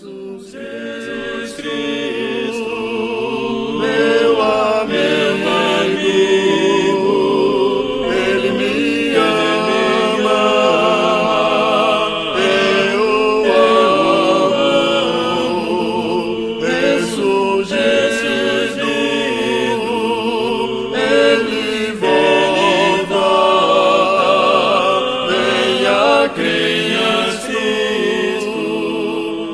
Jesus Cristo, meu amigo, Ele me ama, eu amo, Jesus lindo, Ele volta, venha Cristo,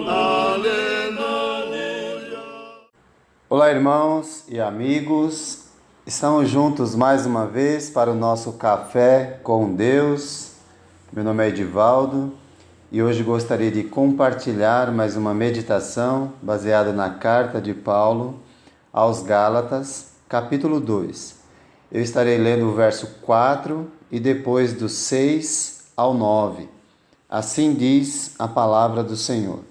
aleluia. Olá, irmãos e amigos, estamos juntos mais uma vez para o nosso Café com Deus. Meu nome é Edivaldo e hoje gostaria de compartilhar mais uma meditação baseada na carta de Paulo aos Gálatas, capítulo 2. Eu estarei lendo o verso 4 e depois do 6 ao 9. Assim diz a palavra do Senhor.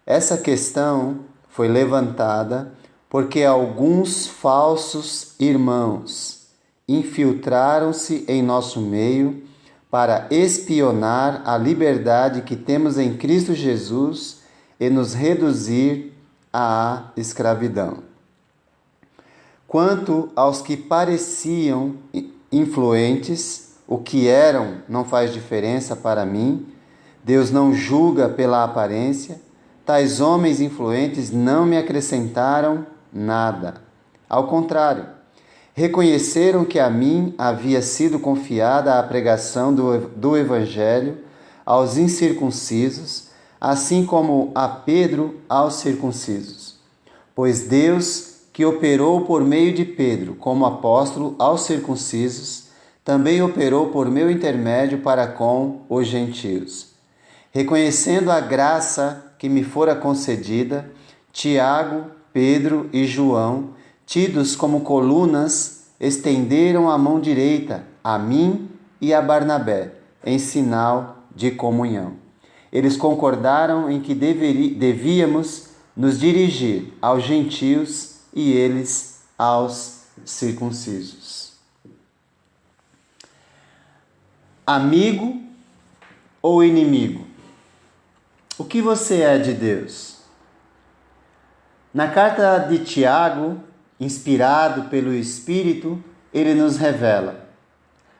Essa questão foi levantada porque alguns falsos irmãos infiltraram-se em nosso meio para espionar a liberdade que temos em Cristo Jesus e nos reduzir à escravidão. Quanto aos que pareciam influentes, o que eram não faz diferença para mim. Deus não julga pela aparência. Tais homens influentes não me acrescentaram nada. Ao contrário, reconheceram que a mim havia sido confiada a pregação do Evangelho aos incircuncisos, assim como a Pedro aos circuncisos. Pois Deus, que operou por meio de Pedro como apóstolo aos circuncisos, também operou por meu intermédio para com os gentios. Reconhecendo a graça que me fora concedida, Tiago, Pedro e João, tidos como colunas, estenderam a mão direita a mim e a Barnabé, em sinal de comunhão. Eles concordaram em que devíamos nos dirigir aos gentios e eles aos circuncisos. Amigo ou inimigo? O que você é de Deus? Na carta de Tiago, inspirado pelo Espírito, ele nos revela: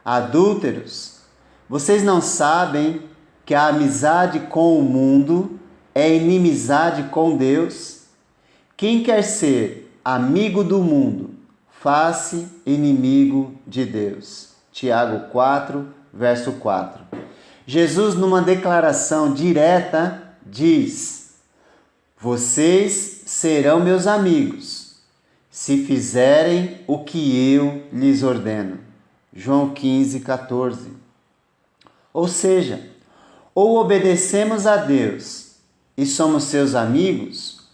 adúlteros, vocês não sabem que a amizade com o mundo é inimizade com Deus? Quem quer ser amigo do mundo, faz-se inimigo de Deus. Tiago 4, verso 4. Jesus, numa declaração direta, diz: vocês serão meus amigos, se fizerem o que eu lhes ordeno. João 15, 14. Ou seja, ou obedecemos a Deus e somos seus amigos,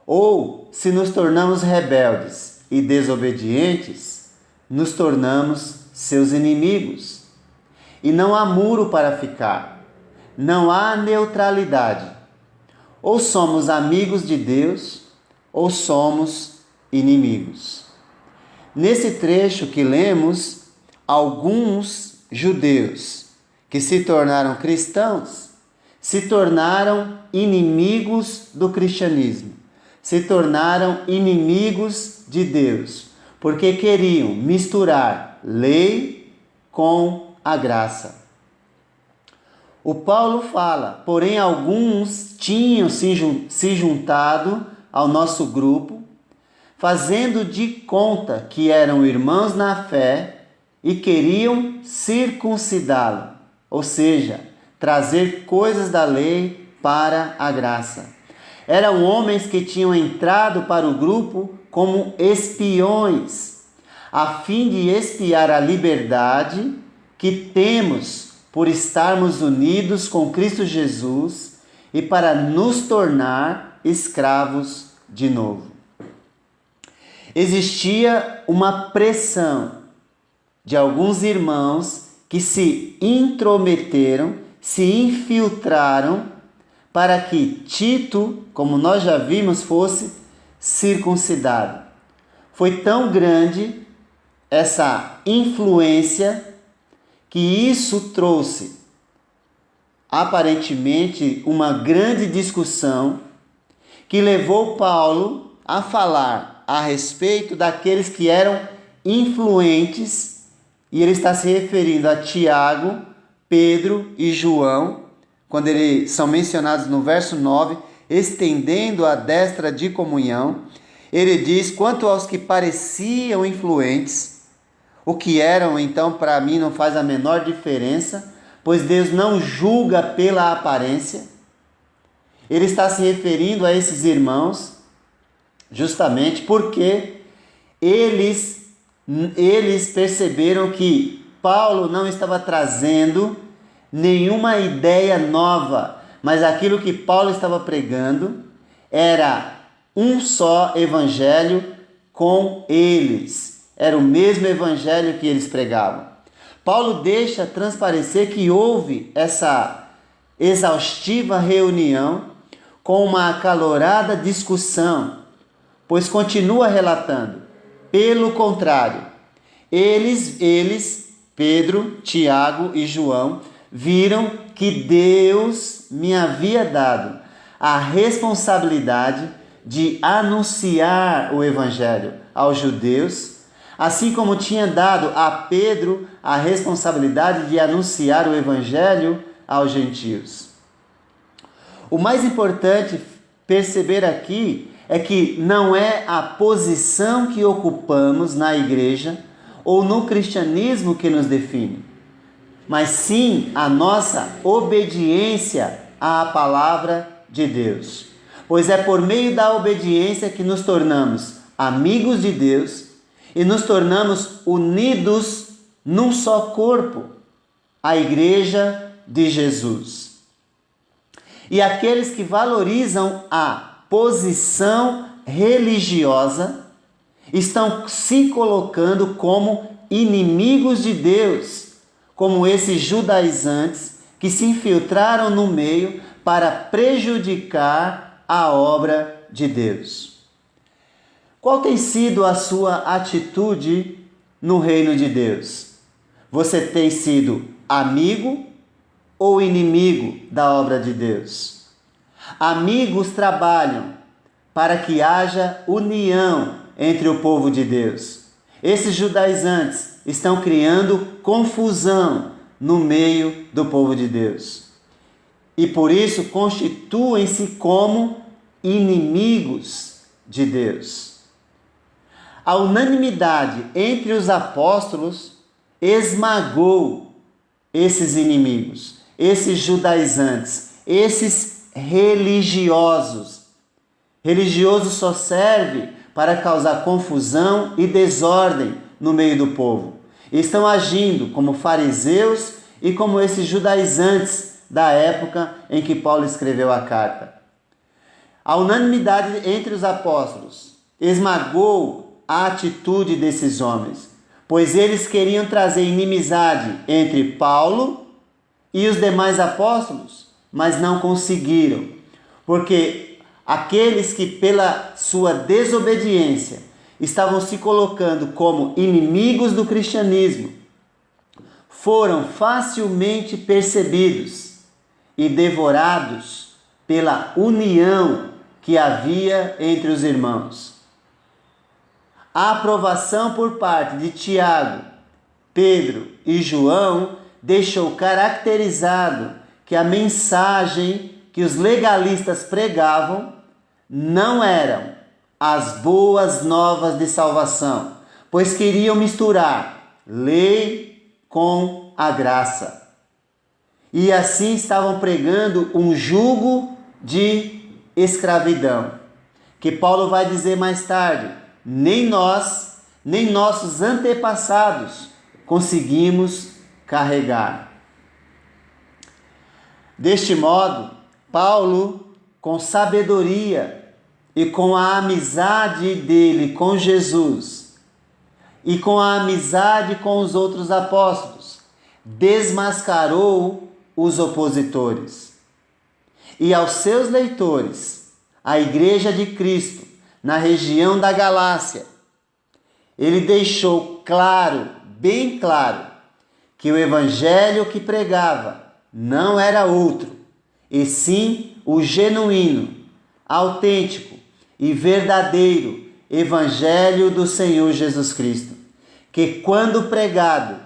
ou, se nos tornamos rebeldes e desobedientes, nos tornamos seus inimigos. E não há muro para ficar, não há neutralidade. Ou somos amigos de Deus, ou somos inimigos. Nesse trecho que lemos, alguns judeus que se tornaram cristãos se tornaram inimigos do cristianismo, se tornaram inimigos de Deus, porque queriam misturar lei com a graça. O Paulo fala, porém alguns tinham se juntado ao nosso grupo, fazendo de conta que eram irmãos na fé e queriam circuncidá-lo, ou seja, trazer coisas da lei para a graça. Eram homens que tinham entrado para o grupo como espiões, a fim de espiar a liberdade que temos por estarmos unidos com Cristo Jesus e para nos tornar escravos de novo. Existia uma pressão de alguns irmãos que se intrometeram, se infiltraram para que Tito, como nós já vimos, fosse circuncidado. Foi tão grande essa influência que isso trouxe aparentemente uma grande discussão que levou Paulo a falar a respeito daqueles que eram influentes, e ele está se referindo a Tiago, Pedro e João, quando eles são mencionados no verso 9, estendendo a destra de comunhão. Ele diz: quanto aos que pareciam influentes, o que eram, então, para mim não faz a menor diferença, pois Deus não julga pela aparência. Ele está se referindo a esses irmãos justamente porque eles perceberam que Paulo não estava trazendo nenhuma ideia nova, mas aquilo que Paulo estava pregando era um só evangelho com eles. Era o mesmo evangelho que eles pregavam. Paulo deixa transparecer que houve essa exaustiva reunião com uma acalorada discussão, pois continua relatando: pelo contrário, eles, Pedro, Tiago e João, viram que Deus me havia dado a responsabilidade de anunciar o evangelho aos judeus, assim como tinha dado a Pedro a responsabilidade de anunciar o evangelho aos gentios. O mais importante perceber aqui é que não é a posição que ocupamos na igreja ou no cristianismo que nos define, mas sim a nossa obediência à palavra de Deus. Pois é por meio da obediência que nos tornamos amigos de Deus e nos tornamos unidos num só corpo, a Igreja de Jesus. E aqueles que valorizam a posição religiosa estão se colocando como inimigos de Deus, como esses judaizantes que se infiltraram no meio para prejudicar a obra de Deus. Qual tem sido a sua atitude no reino de Deus? Você tem sido amigo ou inimigo da obra de Deus? Amigos trabalham para que haja união entre o povo de Deus. Esses judaizantes estão criando confusão no meio do povo de Deus. E por isso constituem-se como inimigos de Deus. A unanimidade entre os apóstolos esmagou esses inimigos, esses judaizantes, esses religiosos. Religioso só serve para causar confusão e desordem no meio do povo. Estão agindo como fariseus e como esses judaizantes da época em que Paulo escreveu a carta. A unanimidade entre os apóstolos esmagou a atitude desses homens, pois eles queriam trazer inimizade entre Paulo e os demais apóstolos, mas não conseguiram, porque aqueles que pela sua desobediência estavam se colocando como inimigos do cristianismo foram facilmente percebidos e devorados pela união que havia entre os irmãos. A aprovação por parte de Tiago, Pedro e João deixou caracterizado que a mensagem que os legalistas pregavam não eram as boas novas de salvação, pois queriam misturar lei com a graça. E assim estavam pregando um jugo de escravidão, que Paulo vai dizer mais tarde: nem nós, nem nossos antepassados conseguimos carregar. Deste modo, Paulo, com sabedoria e com a amizade dele com Jesus e com a amizade com os outros apóstolos, desmascarou os opositores. E aos seus leitores, a Igreja de Cristo, na região da Galácia, ele deixou claro, bem claro, que o evangelho que pregava não era outro, e sim o genuíno, autêntico e verdadeiro Evangelho do Senhor Jesus Cristo, que, quando pregado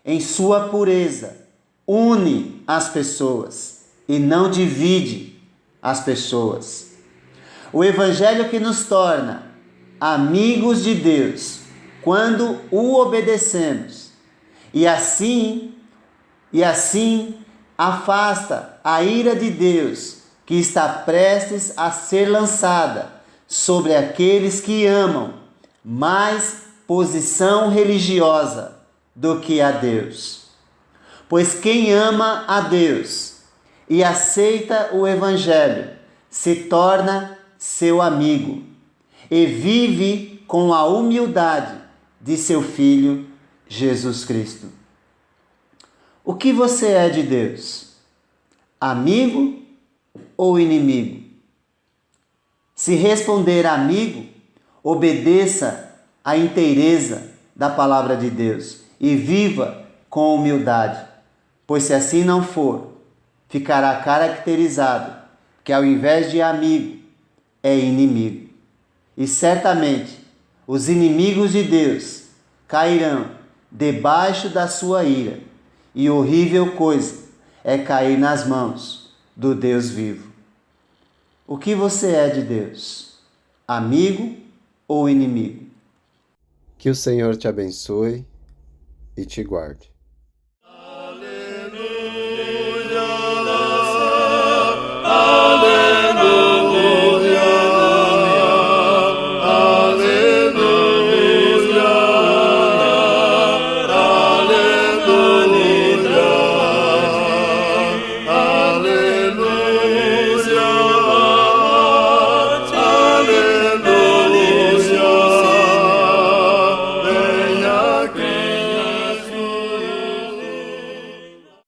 em sua pureza, une as pessoas e não divide as pessoas. O Evangelho que nos torna amigos de Deus quando o obedecemos e assim afasta a ira de Deus que está prestes a ser lançada sobre aqueles que amam mais posição religiosa do que a Deus. Pois quem ama a Deus e aceita o Evangelho se torna seu amigo e vive com a humildade de seu Filho Jesus Cristo. O que você é de Deus? Amigo ou inimigo? Se responder amigo, obedeça à inteireza da palavra de Deus e viva com humildade, pois se assim não for, ficará caracterizado que ao invés de amigo, é inimigo. E certamente os inimigos de Deus cairão debaixo da sua ira, e horrível coisa é cair nas mãos do Deus vivo. O que você é de Deus? Amigo ou inimigo? Que o Senhor te abençoe e te guarde. Aleluia.